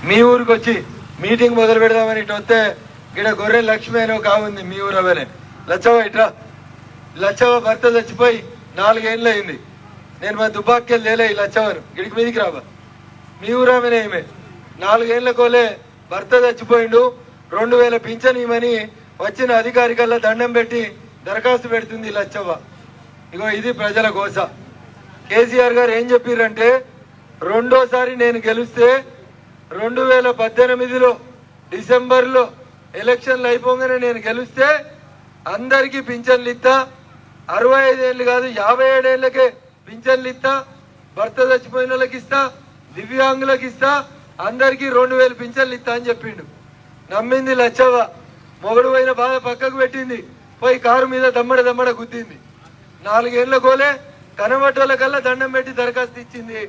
మీ ఊరికి వచ్చి మీటింగ్ మొదలు పెడదామని ఇటు వస్తే ఇక్కడ గొర్రె లక్ష్మి అని ఒక ఉంది మీ ఊరు అవనే లచ్చవ ఇట్రా లచ్చవ భర్త చచ్చిపోయి 4 ఏళ్ళు అయింది. నేను మా దుబ్బాకెళ్ళి లేలే ఈ లచ్చవను ఇడికి మీదికి రాబా మీ ఊరు ఆమెనే ఏమే 4 ఏళ్ల కోలే భర్త చచ్చిపోయిండు 2000 పింఛన్ ఇవ్వమని వచ్చిన అధికారికల్లా దండం పెట్టి దరఖాస్తు పెడుతుంది లచ్చవ్వ. ఇగో ఇది ప్రజల గోస. కేసీఆర్ గారు ఏం చెప్పారంటే రెండోసారి నేను గెలిస్తే 2018లో డిసెంబర్లో ఎలక్షన్లు అయిపోగానే నేను గెలిస్తే అందరికీ పింఛన్లు ఇస్తా 65 ఏళ్ళు కాదు 57 ఏళ్ళకే పింఛన్లు ఇస్తా భర్త చచ్చిపోయిన వాళ్ళకి ఇస్తా దివ్యాంగులకు ఇస్తా అందరికీ 2000 పింఛన్లు ఇస్తా అని చెప్పిండు. నమ్మింది లచ్చవ్వ. మొగడు పోయిన బాధ పక్కకు పెట్టింది పోయి కారు మీద దమ్మడ గుద్దింది. 4 ఏళ్ల కోలే కనబట్టోళ్ళ కల్లా దండం పెట్టి దరఖాస్తు ఇచ్చింది.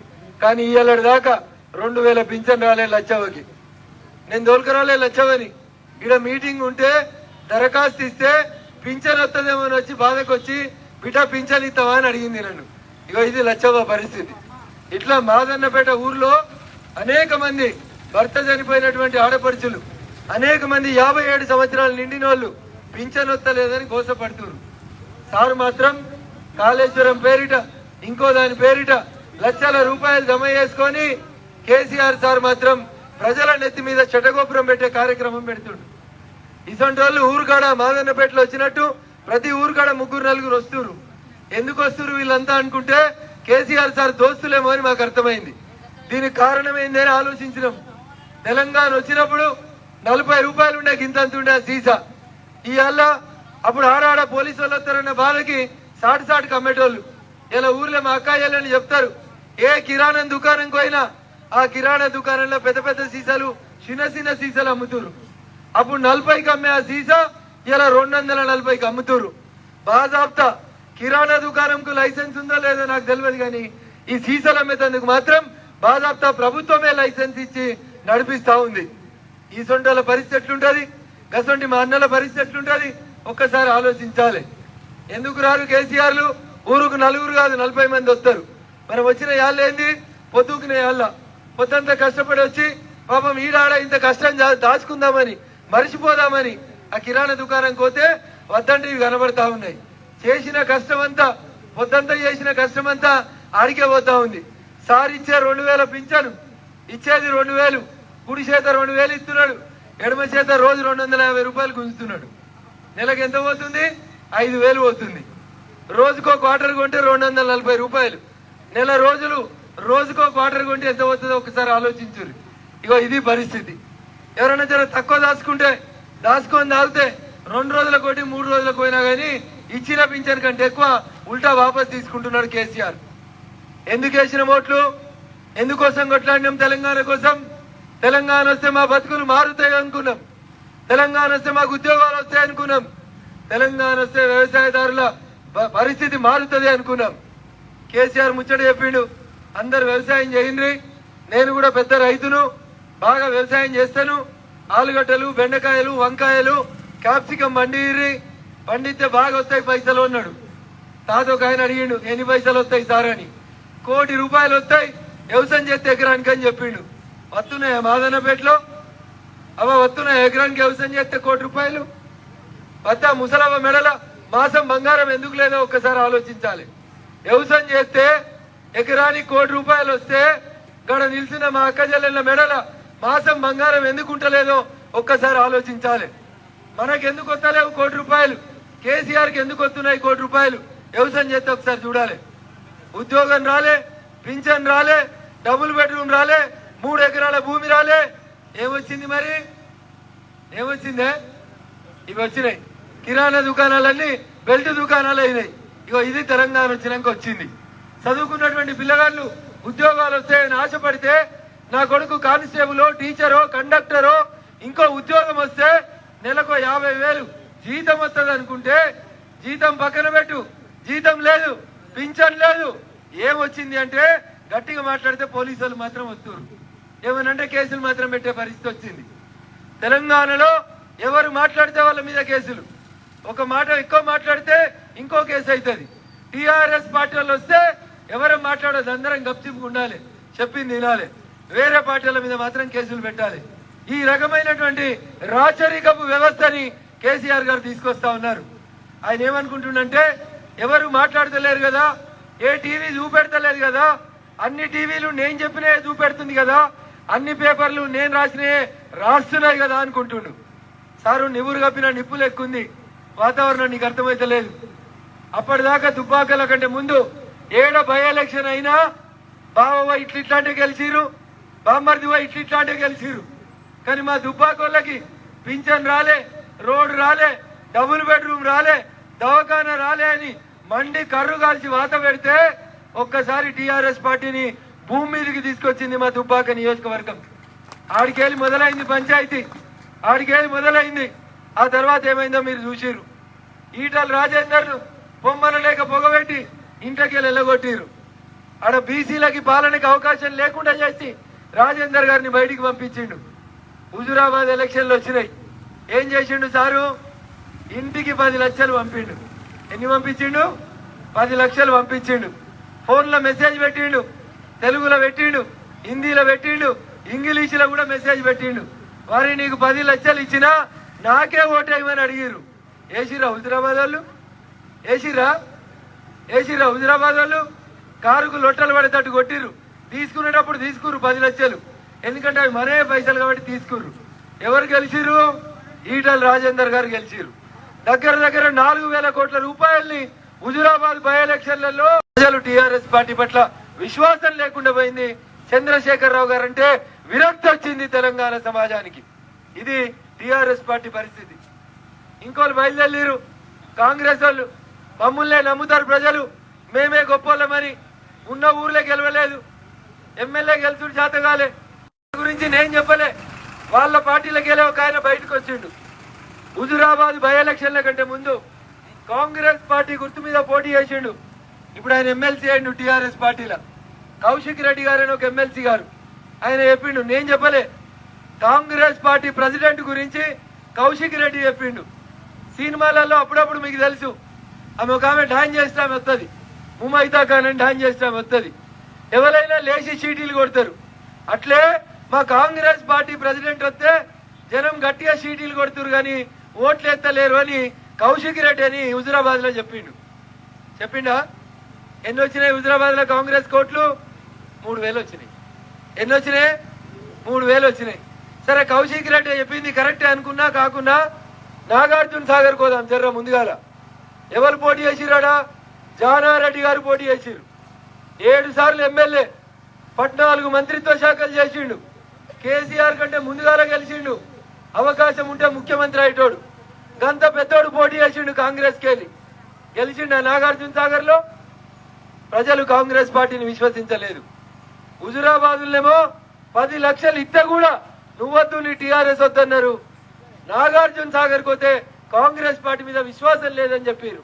కానీ ఇయ్యాలటి దాకా 2000 పింఛన్ రాలే లచ్చవ్వకి. నేను దోల్కరాలే లచ్చవ్వని ఇక్కడ మీటింగ్ ఉంటే దరఖాస్తు ఇస్తే పింఛన్ వస్తుందేమో అని వచ్చి బాధకు వచ్చి బిడ్డ పింఛన్ ఇస్తావా అని అడిగింది నన్ను. ఇగో ఇది లచ్చవ్వ పరిస్థితి. ఇట్లా మాదన్నపేట ఊర్లో అనేక మంది భర్త చనిపోయినటువంటి ఆడపడుచులు అనేక మంది 57 సంవత్సరాలు నిండిన వాళ్ళు పింఛన్ వస్తలేదని గోసపడుతున్నారు. సార్ మాత్రం కాళేశ్వరం పేరిట ఇంకో దాని పేరిట లక్షల రూపాయలు జమ చేసుకొని కేసీఆర్ సార్ మాత్రం ప్రజల నెత్తి మీద చెటగోపురం పెట్టే కార్యక్రమం పెడుతుండు. ఇసంటి వాళ్ళు ఊరుకాడ మాదన్నపేటలో వచ్చినట్టు ప్రతి ఊరుకాడ 3-4 వస్తున్నారు. ఎందుకు వస్తున్నారు వీళ్ళంతా అనుకుంటే కేసీఆర్ సార్ దోస్తులేమో అని మాకు అర్థమైంది. దీనికి కారణం ఏందని ఆలోచించినాం. తెలంగాణ వచ్చినప్పుడు 40 రూపాయలు ఉండే గింతంతుండే సీసా. ఇవాళ అప్పుడు ఆడాడ పోలీసు వాళ్ళు వస్తారన్న బాధకి సాటి కమ్మేటోళ్ళు ఇలా ఊర్లో మా అక్కాయ్యలని చెప్తారు. ఏ కిరాణా దుకాణంకి పోయినా ఆ కిరాణా దుకాణంలో పెద్ద సీసాలు చిన్న సీసాలు అమ్ముతారు. అప్పుడు 40కి అమ్మే ఆ సీసా ఇలా 240కి అమ్ముతారు. బాజాబ్తా కిరాణా దుకాణంకు లైసెన్స్ ఉందో లేదో నాకు తెలియదు కానీ ఈ సీసాలు అమ్మేందుకు మాత్రం బాజాబ్తా ప్రభుత్వమే లైసెన్స్ ఇచ్చి నడిపిస్తా ఉంది. ఈ సొంటల పరిస్థితి ఎట్లుంటది, గసొంటి మా అన్నల పరిస్థితి ఎట్లుంటది ఒక్కసారి ఆలోచించాలి. ఎందుకు రారు కేసీఆర్లు? ఊరుకు 4 కాదు 40 మంది వస్తారు. మనం వచ్చిన యాళ్ళు ఏంది పొద్దుకునే యాళ్ళ పొద్దంతా కష్టపడి వచ్చి పాపం ఈడాడ ఇంత కష్టం దాచుకుందామని మరిచిపోదామని ఆ కిరాణా దుకాణం పోతే వద్దంటే ఇవి కనబడతా ఉన్నాయి. చేసిన కష్టమంతా పొద్దంతా చేసిన కష్టమంతా ఆడికే పోతా ఉంది. సార్ ఇచ్చే 2000 పింఛను ఇచ్చేది 2000 కుడి చేత 2000 ఇస్తున్నాడు, ఎడమ చేత రోజు 250 రూపాయలు గుంజుతున్నాడు. నెలకు ఎంత పోతుంది? 5000 పోతుంది. రోజుకో క్వార్టర్ కొంటే 240 రూపాయలు. నెల రోజులు రోజుకో క్వార్టర్ కొంటే ఎంత పోతుందో ఒకసారి ఆలోచించురు. ఇగో ఇది పరిస్థితి. ఎవరైనా జర తక్కువ దాచుకొని తాగితే 2 రోజులకు ఒకటి 3 రోజులకు పోయినా కానీ ఇచ్చిన పింఛన్ కంటే ఎక్కువ ఉల్టా వాపస్ తీసుకుంటున్నాడు కేసీఆర్. ఎందుకు వేసిన ఓట్లు? ఎందుకోసం కొట్లాడినాం? తెలంగాణ కోసం. తెలంగాణ వస్తే మా బతుకులు మారుతాయి అనుకున్నాం. తెలంగాణ వస్తే మాకు ఉద్యోగాలు వస్తాయి అనుకున్నాం. తెలంగాణ వస్తే వ్యవసాయదారుల పరిస్థితి మారుతుంది అనుకున్నాం. కేసీఆర్ ముచ్చట చెప్పిండు, అందరు వ్యవసాయం చేయండి, నేను కూడా పెద్ద రైతును, బాగా వ్యవసాయం చేస్తాను, ఆలుగడ్డలు బెండకాయలు వంకాయలు క్యాప్సికం పండితే బాగా వస్తాయి పైసలు అన్నాడు. తాత ఒక ఆయన అడిగిండు ఎన్ని పైసలు వస్తాయి సార్ అని. 1 కోటి రూపాయలు వస్తాయి వ్యవసాయం చేస్తే ఎకరానికి అని చెప్పిండు. వస్తున్నాయా మాదన్నపేటలో? వస్తున్నాయి ఎకరానికి వ్యవసాయం చేస్తే 1 కోటి రూపాయలు వద్దా? ముసలవ్వ మెడల మాసం బంగారం ఎందుకు లేదో ఒక్కసారి ఆలోచించాలి. వ్యవసాయం చేస్తే ఎకరానికి 1 కోటి రూపాయలు వస్తే గడ నిలిచిన మా అక్క చెల్లెళ్ళ మెడల మాసం బంగారం ఎందుకు ఉంటలేదో ఒక్కసారి ఆలోచించాలి. మనకెందుకు వస్తలేవు 1 కోటి రూపాయలు? కేసీఆర్కి ఎందుకు వస్తున్నాయి 1 కోటి రూపాయలు? వ్యవసాయం చేస్తే ఒకసారి చూడాలి. ఉద్యోగం రాలే, పింఛన్ రాలే, డబుల్ బెడ్రూమ్ రాలే, 3 ఎకరాల భూమి రాలే. ఏమొచ్చింది మరి? ఏమొచ్చిందే? ఇవి వచ్చినాయి. కిరాణా దుకాణాలన్నీ బెల్ట్ దుకాణాలు అయినాయి. ఇగో ఇది తెలంగాణ వచ్చినాక వచ్చింది. చదువుకున్నటువంటి పిల్లగాళ్ళు ఉద్యోగాలు వస్తాయని ఆశపడితే నా కొడుకు కానిస్టేబుల్, టీచరో, కండక్టరో ఇంకో ఉద్యోగం వస్తే నెలకు 50,000 జీతం వస్తుంది అనుకుంటే జీతం పక్కన పెట్టు, జీతం లేదు, పింఛన్ లేదు. ఏమొచ్చింది అంటే గట్టిగా మాట్లాడితే పోలీసులు మాత్రం వస్తున్నారు, ఏమనంటే కేసులు మాత్రం పెట్టే పరిస్థితి వచ్చింది. తెలంగాణలో ఎవరు మాట్లాడితే వాళ్ళ మీద కేసులు, ఒక మాట ఎక్కువ మాట్లాడితే ఇంకో కేసు అవుతుంది. టీఆర్ఎస్ పార్టీ వాళ్ళు వస్తే ఎవరు మాట్లాడదు, అందరం గప్చిప్పు ఉండాలి, చెప్పింది వినాలి. వేరే పార్టీల మీద మాత్రం కేసులు పెట్టాలి. ఈ రకమైనటువంటి రాచరికపు వ్యవస్థని కేసీఆర్ గారు తీసుకొస్తా ఉన్నారు. ఆయన ఏమనుకుంటుండంటే ఎవరు మాట్లాడతలేరు కదా, ఏ టీవీ చూపెడతలేదు కదా, అన్ని టీవీలు నేను చెప్పినే చూపెడుతుంది కదా, అన్ని పేపర్లు నేను రాసినే రాస్తున్నాయి కదా అనుకుంటుండు. సారు నివురు కప్పిన నిప్పులు ఎక్కుంది, వాతావరణం నీకు అర్థమైతలేదు. అప్పటిదాకా దుబ్బాకల కంటే ముందు ఏడ బై ఎలక్షన్ అయినా బావ ఇట్లాంటి గెలిచిరు, బామ్మర్దివా ఇట్లాంటి గెలిచిరు. కానీ మా దుబ్బాకోళ్ళకి పింఛన్ రాలే, రోడ్డు రాలే, డబుల్ బెడ్రూమ్ రాలే, దవాఖానా రాలే అని మండి కర్రు కాల్చి వాత పెడితే ఒక్కసారి టీఆర్ఎస్ పార్టీని భూమి మీదకి తీసుకొచ్చింది మా దుబ్బాక నియోజకవర్గం. ఆడికేళ్ళి మొదలైంది పంచాయతీ, ఆడికేళ్ళి మొదలైంది. ఆ తర్వాత ఏమైందో మీరు చూసిరు. ఈటల రాజేందర్ బొమ్మల లేక పొగబెట్టి ఇంట్లోకి వెళ్ళగొట్టిరు. ఆడ బీసీలకి పాలనకి అవకాశం లేకుండా చేసి రాజేందర్ గారిని బయటికి పంపించిండు. హుజురాబాద్ ఎలక్షన్లు వచ్చినాయి. ఏం చేసిండు సారు? ఇంటికి 10 లక్షలు పంపిండు. ఎన్ని పంపించిండు? 10 లక్షలు పంపించిండు. ఫోన్లో మెసేజ్ పెట్టిండు, తెలుగులో పెట్టిండు, హిందీలో పెట్టిండు, ఇంగ్లీష్లో కూడా మెసేజ్ పెట్టిండు. వారి నీకు 10 లక్షలు ఇచ్చినా నాకే ఓటేయమని అడిగిరు. వేసిరా హుజురాబాద్ వాళ్ళు? వేసిరా హుజురాబాద్ వాళ్ళు? కారుకు లొట్టలు పడేటట్టు కొట్టిరు. తీసుకునేటప్పుడు తీసుకురు 10 లక్షలు, ఎందుకంటే అవి మరే పైసలు కాబట్టి తీసుకురు. ఎవరు గెలిచిరు? ఈటల రాజేందర్ గారు గెలిచిరు. దగ్గర 4,000 కోట్ల రూపాయల్ని హుజురాబాద్ బై ఎలక్షన్లలో ప్రజలు టీఆర్ఎస్ పార్టీ పట్ల విశ్వాసం లేకుండా పోయింది. చంద్రశేఖరరావు గారు అంటే విరక్తి వచ్చింది తెలంగాణ సమాజానికి. ఇది టీఆర్ఎస్ పార్టీ పరిస్థితి. ఇంకోళ్ళు బయలుదేరు కాంగ్రెస్ వాళ్ళు మమ్మల్నే నమ్ముతారు ప్రజలు, మేమే గొప్పోళ్ళమని. ఉన్న ఊర్లే గెలవలేదు, ఎమ్మెల్యే గెలుచుడు చేతగాలే గురించి నేను చెప్పలే. వాళ్ళ పార్టీలకు వెళ్ళే ఒక ఆయన బయటకు వచ్చిండు. హుజురాబాద్ బై ఎలక్షన్ల కంటే ముందు కాంగ్రెస్ పార్టీ గుర్తు మీద పోటీ చేసిండు. ఇప్పుడు ఆయన ఎమ్మెల్సీ అయిండు టీఆర్ఎస్ పార్టీలో. కౌశిక్ రెడ్డి గారు అని ఒక ఎమ్మెల్సీ గారు, ఆయన చెప్పిండు, నేను చెప్పలే. కాంగ్రెస్ పార్టీ ప్రెసిడెంట్ గురించి కౌశిక్ రెడ్డి చెప్పిండు. సినిమాలలో అప్పుడప్పుడు మీకు తెలుసు, ఆమె ఒక ఆమె డాన్ చేస్తే ఆమె వస్తుంది, ముమైతా ఖాన్ అని డాన్ చేస్తే ఆమె వస్తుంది. ఎవరైనా లేచి చీటీలు కొడతారు. అట్లే మా కాంగ్రెస్ పార్టీ ప్రెసిడెంట్ వస్తే జనం గట్టిగా చీటీలు కొడుతురు కానీ ఓట్లు ఎత్తలేరు అని కౌశిక్ రెడ్డి అని హుజురాబాద్ లో చెప్పిండా? ఎన్ని వచ్చినాయి హుజురాబాద్ లో కాంగ్రెస్ కోట్లు? 3,000 వచ్చినాయి. ఎన్ని వచ్చినాయి? 3,000 వచ్చినాయి. సరే, కౌశిక్ రెడ్డి చెప్పింది కరెక్టే అనుకున్నా కాకున్నా నాగార్జున సాగర్ కోదాం జర్ర ముందుగాల. ఎవరు పోటీ చేసిరాడా? జానారెడ్డి గారు పోటీ చేసిరు. 7 సార్లు ఎమ్మెల్యే, 14 మంత్రిత్వ శాఖలు చేసిండు. కేసీఆర్ కంటే ముందుగాల గెలిచిండు. అవకాశం ఉంటే ముఖ్యమంత్రి అయ్యేటోడు. గంత పెద్దోడు పోటీ చేసిండు కాంగ్రెస్కి వెళ్ళి. గెలిచిండు నాగార్జున సాగర్ లో. ప్రజలు కాంగ్రెస్ పార్టీని విశ్వసించలేదు. హుజురాబాదులేమో 10 లక్షలు ఇస్తే కూడా నువ్వద్దు, నీ టీఆర్ఎస్ వద్దన్నారు. నాగార్జున సాగర్ పోతే కాంగ్రెస్ పార్టీ మీద విశ్వాసం లేదని చెప్పారు.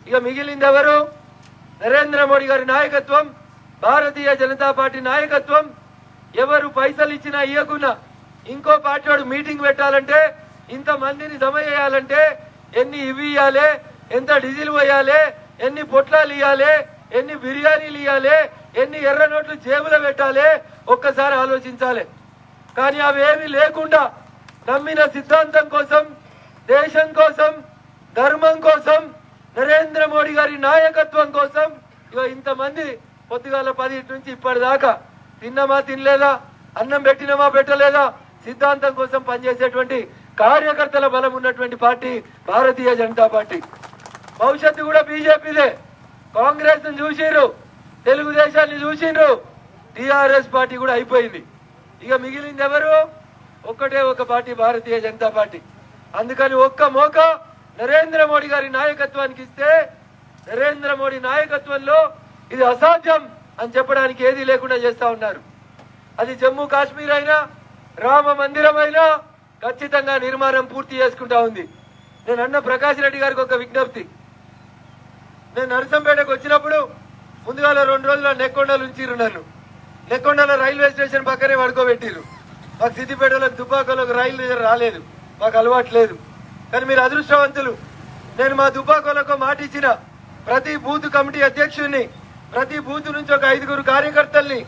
ఇక మిగిలింది ఎవరు? నరేంద్ర మోడీ గారి నాయకత్వం, భారతీయ జనతా పార్టీ నాయకత్వం. ఎవరు పైసలు ఇచ్చినా ఇవ్వకున్నా ఇంకో పార్టీ వాడు మీటింగ్ పెట్టాలంటే, ఇంతమందిని జమ చేయాలంటే ఎన్ని ఇవి ఇవ్వాలి, ఎంత డీజిల్ పోయాలి, ఎన్ని పొట్లాలు ఇవ్వాలి, ఎన్ని బిర్యానీలు ఇవ్వాలి, ఎన్ని ఎర్ర నోట్లు జేబులో పెట్టాలి, ఒక్కసారి ఆలోచించాలి. కానీ అవేమీ లేకుండా నమ్మిన సిద్ధాంతం కోసం, దేశం కోసం, ధర్మం కోసం, నరేంద్ర మోడీ గారి నాయకత్వం కోసం ఇక ఇంతమంది పొద్దుగాల 10 నుంచి ఇప్పటిదాకా తిన్నామా తినలేదా, అన్నం పెట్టినామా పెట్టలేదా, సిద్ధాంతం కోసం పనిచేసేటువంటి కార్యకర్తల బలం ఉన్నటువంటి పార్టీ భారతీయ జనతా పార్టీ. భవిష్యత్తు కూడా బీజేపీదే. కాంగ్రెస్ ను చూసిరు, తెలుగుదేశాన్ని చూసిండ్రు, టీఆర్ఎస్ పార్టీ కూడా అయిపోయింది. ఇక మిగిలింది ఎవరు? ఒక్కటే ఒక పార్టీ, భారతీయ జనతా పార్టీ. అందుకని ఒక్క మోక నరేంద్ర మోడీ గారి నాయకత్వానికి ఇస్తే, నరేంద్ర మోడీ నాయకత్వంలో ఇది అసాధ్యం అని చెప్పడానికి ఏది లేకుండా చేస్తా ఉన్నారు. అది జమ్మూ కాశ్మీర్ అయినా, రామ మందిరం అయినా ఖచ్చితంగా నిర్మాణం పూర్తి చేసుకుంటా ఉంది. నేను అన్న ప్రకాష్ రెడ్డి గారికి ఒక విజ్ఞప్తి. నేను నరసంపేటకు వచ్చినప్పుడు ముందుగా 2 రోజులు నెక్కొండలు ఉంచిరు. నన్ను నెక్కొండలో రైల్వే స్టేషన్ పక్కనే పడుకోబెట్టిరు. మాకు సిద్దిపేటలో దుబ్బాకలోకి రైలు రాలేదు, మాకు అలవాటు లేదు. కానీ మీరు అదృష్టవంతులు. నేను మా దుబ్బాకలకు మాట ఇచ్చిన ప్రతి బూత్ కమిటీ అధ్యక్షుడిని, ప్రతి బూత్ నుంచి ఒక 5 కార్యకర్తల్ని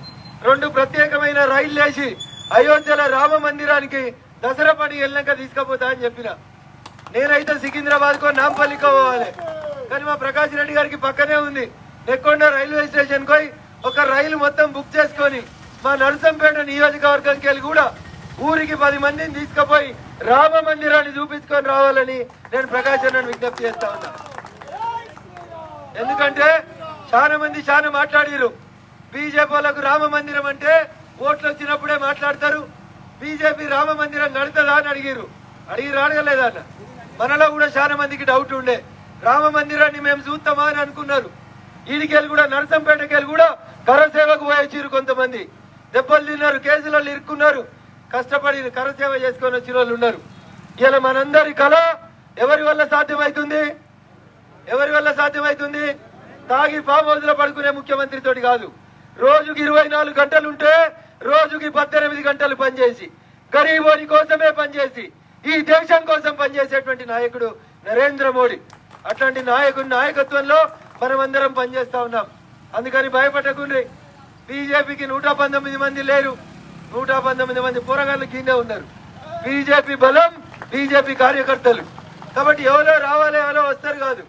2 ప్రత్యేకమైన రైళ్లు వేసి అయోధ్యలో రామ మందిరానికి దసరా పండుగ వెళ్ళాక తీసుకుపోతా అని చెప్పిన. నేనైతే సికింద్రాబాద్కో నాంపల్లికో పోవాలి, కానీ మా ప్రకాష్ రెడ్డి గారికి పక్కనే ఉంది నెక్కొండ రైల్వే స్టేషన్ పోయి ఒక రైలు మొత్తం బుక్ చేసుకొని మా నరసంపేట నియోజకవర్గంకి వెళ్ళి కూడా ఊరికి 10 మందిని తీసుకుపోయి రామ మందిరాన్ని చూపించుకొని రావాలని నేను ప్రకాష్ అన్నను విజ్ఞప్తి చేస్తా ఉన్నా. ఎందుకంటే చాలా మంది చాలా మాట్లాడారు, బీజేపీ వాళ్ళకు రామ మందిరం అంటే ఓట్లు వచ్చినప్పుడే మాట్లాడతారు, బీజేపీ రామ మందిరం కడుతుందా అని అడిగారు అడగలేదన్న. మనలో కూడా చాలా మందికి డౌట్ ఉండే రామ మందిరాన్ని మేము చూస్తామా అని అనుకున్నారు. ఈడికెళ్ళి కూడా నరసంపేటకెళ్ళి కూడా కరసేవకు పోయొచ్చారు, కొంతమంది దెబ్బలు తిన్నారు, కేసులలో ఇరుక్కున్నారు, కష్టపడి కరసేవ చేసుకొని వచ్చిన వాళ్ళు ఉన్నారు. ఇలా మనందరి కళ ఎవరి వల్ల సాధ్యమవుతుంది? ఎవరి వల్ల సాధ్యమవుతుంది? తాగి ఫామ్ హౌస్ లో పడుకునే ముఖ్యమంత్రితోటి కాదు. రోజుకి 24 గంటలు ఉంటే రోజుకి 18 గంటలు పనిచేసి గరీబోని కోసమే పనిచేసి ఈ దేశం కోసం పనిచేసేటువంటి నాయకుడు నరేంద్ర మోడీ. అట్లాంటి నాయకుడి నాయకత్వంలో మనమందరం పనిచేస్తా ఉన్నాం. అందుకని భయపడకుండ్రి. బీజేపీకి 119 మంది లేరు, 119 మంది పోరగాళ్ళు కిందే ఉన్నారు. బీజేపీ బలం, బీజేపీ కార్యకర్తలు. కాబట్టి ఎవరో రావాలి ఎవరో వస్తారు కాదు,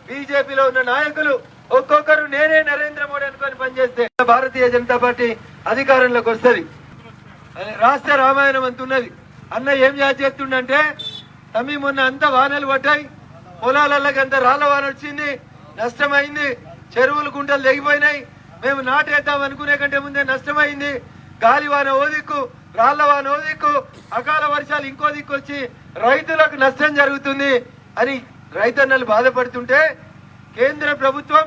బీజేపీలో ఉన్న నాయకులు ఒక్కొక్కరు నేనే నరేంద్ర మోడీ అనుకొని పనిచేస్తే భారతీయ జనతా పార్టీ అధికారంలోకి వస్తుంది. రాష్ట్ర రామాయణం అంటున్నది. అన్న ఏం చేస్తుండంటే తమ్మి మొన్న అంత వానలు పడ్డాయి, పొలాలకి అంత రాళ్ల వాన వచ్చింది, నష్టమైంది, చెరువులు గుంటలు తెగిపోయినాయి, మేము నాటేద్దాం అనుకునే కంటే ముందే నష్టమైంది, గాలి వాన ఓ దిక్కు, రాళ్ల వాన ఓ దిక్కు, అకాల వర్షాలు ఇంకో దిక్కు వచ్చి రైతులకు నష్టం జరుగుతుంది అని రైతన్నలు బాధపడుతుంటే కేంద్ర ప్రభుత్వం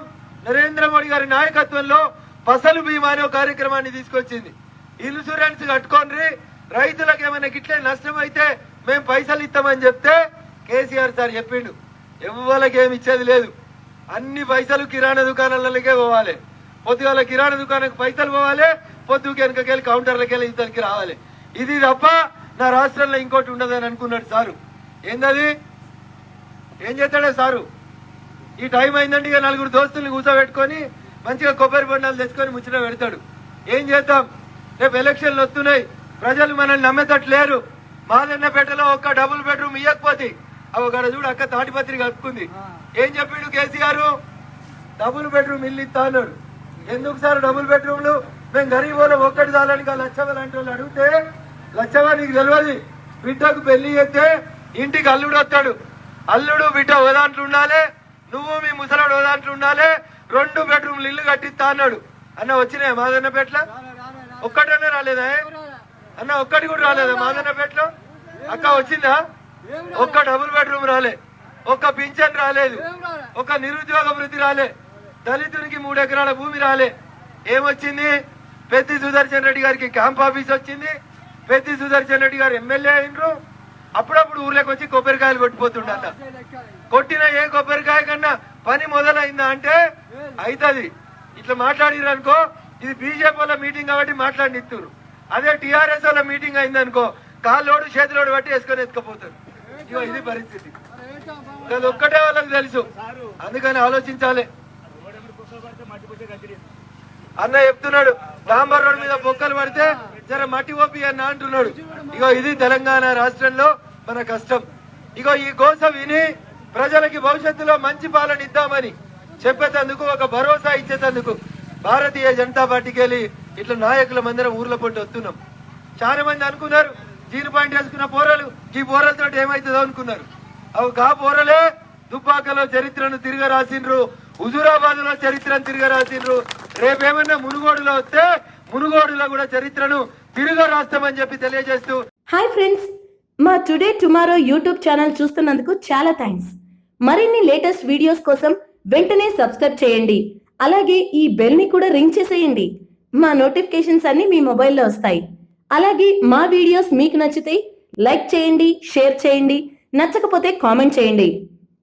నరేంద్ర మోడీ గారి నాయకత్వంలో ఫసలు బీమా అనే కార్యక్రమాన్ని తీసుకొచ్చింది. ఇన్సూరెన్స్ కట్టుకోండి, రైతులకు ఏమైనా గిట్లే నష్టం అయితే మేము పైసలు ఇస్తామని చెప్తే కేసీఆర్ సార్ చెప్పిండు ఎవ్వరికి ఏమి ఇచ్చేది లేదు, అన్ని పైసలు కిరాణా దుకాణాలకే పోవాలి, పొద్దుగాల కిరాణా దుకాణానికి పైసలు పోవాలి, పొద్దుకి వెనకకెళ్ళి కౌంటర్లకి వెళ్ళి ఇతనికి రావాలి. ఇది తప్ప నా రాష్ట్రంలో ఇంకోటి ఉండదని అనుకున్నాడు సారు. ఏందది? ఏం చేస్తాడే సారు? ఈ టైం అయిందంటే ఇక 4 దోస్తుల్ని కూర్చోబెట్టుకొని మంచిగా కొబ్బరి బొండాలు తెచ్చుకొని ముచ్చట పెడతాడు. ఏం చేద్దాం? రేపు ఎలక్షన్లు వస్తున్నాయి, ప్రజలు మనల్ని నమ్మేటట్లేరు. మాదన్నపేటలో ఒక్క డబుల్ బెడ్రూమ్ ఇవ్వకపోతే అవగాడ చూడు అక్క తాటిపత్రి కప్పుకుంది. ఏం చెప్పిండు కేసీఆర్? డబుల్ బెడ్రూమ్ ఇల్లు ఇస్తా అన్నాడు. ఎందుకు సార్ డబుల్ బెడ్రూమ్లు? మేము గరీబోలో ఒక్కటి చాలని లచ్చవ లాంటి వాళ్ళు అడిగితే, లచ్చవ నీకు తెలియదు, బిడ్డకు పెళ్లి చేస్తే ఇంటికి అల్లుడు వస్తాడు, అల్లుడు బిడ్డ ఓ దాంట్లో ఉండాలి, నువ్వు మీ ముసలాడు ఓ దాంట్లో ఉండాలి, 2 బెడ్రూమ్లు ఇల్లు కట్టిస్తా అన్నాడు. అన్న వచ్చినాయా మాదన్నపేటలో? ఒక్కటన్నా రాలేదా అన్న? ఒక్కటి కూడా రాలేదా మాదన్నపేటలో? అక్క వచ్చిందా? ఒక్క డబుల్ బెడ్రూమ్ రాలే, ఒక్క పింఛన్ రాలేదు, ఒక నిరుద్యోగ వృత్తి రాలే, దళితునికి 3 ఎకరాల భూమి రాలే. ఏమొచ్చింది? పెద్ది సుదర్శన్ రెడ్డి గారికి క్యాంప్ ఆఫీస్ వచ్చింది, పెద్ది సుదర్శన్ రెడ్డి గారు ఎమ్మెల్యే అయినరు. అప్పుడప్పుడు ఊర్లోకి వచ్చి కొబ్బరికాయలు కొట్టిపోతుండట. కొట్టిన ఏ కొబ్బరికాయ కన్నా పని మొదలైందా అంటే అవుతుంది. ఇట్లా మాట్లాడిరు అనుకో, ఇది బీజేపీ వాళ్ళ మీటింగ్ కాబట్టి మాట్లాడినిస్తారు. అదే టీఆర్ఎస్ వాళ్ళ మీటింగ్ అయిందనుకో, కాళ్ళోడు చేతిలోడు బట్టి వేసుకొని ఎత్తుకపోతారు. ఇగో ఇది పరిస్థితి. అది ఒక్కటే వాళ్ళకి తెలుసు, అందుకని ఆలోచించాలి. అన్న చెప్తున్నాడు డాంబర్ రోడ్ మీద బొక్కలు పడితే జర మట్టి ఓపి అన్న అంటున్నాడు. ఇగో ఇది తెలంగాణ రాష్ట్రంలో మన కష్టం. ఇగో ఈ గోస విని ప్రజలకి భవిష్యత్తులో మంచి పాలన ఇద్దామని చెప్పేందుకు, ఒక భరోసా ఇచ్చేందుకు భారతీయ జనతా పార్టీకి వెళ్ళి ఇట్లా నాయకుల మందిరం ఊర్ల పొంటి వస్తున్నాం. చాలా మంది అనుకున్నారు జీరో పాయింట్ వేసుకున్న పోరలు ఈ పోరలతో ఏమైతుందో అనుకున్నారు. అవి గా పోరలే దుబ్బాకలో చరిత్రను తిరగ రాసిండ్రు, హుజూరాబాద్ లో చరిత్రను తిరగ రాసిండ్రు. రేపేమన్నా మునుగోడులో వస్తే మునుగోడులో కూడా చరిత్రను తిరగ రాస్తామని చెప్పి తెలియజేస్తూ, హాయ్ ఫ్రెండ్స్, మా టుడే టుమారో యూట్యూబ్ ఛానల్ చూస్తున్నందుకు చాలా థ్యాంక్స్. మరిన్ని లేటెస్ట్ వీడియోస్ కోసం వెంటనే సబ్స్క్రైబ్ చేయండి. అలాగే ఈ బెల్ ని కూడా రింగ్ చేసేయండి. మా నోటిఫికేషన్స్ అన్ని మీ మొబైల్లో వస్తాయి. అలాగే మా వీడియోస్ మీకు నచ్చితే లైక్ చేయండి, షేర్ చేయండి, నచ్చకపోతే కామెంట్ చేయండి.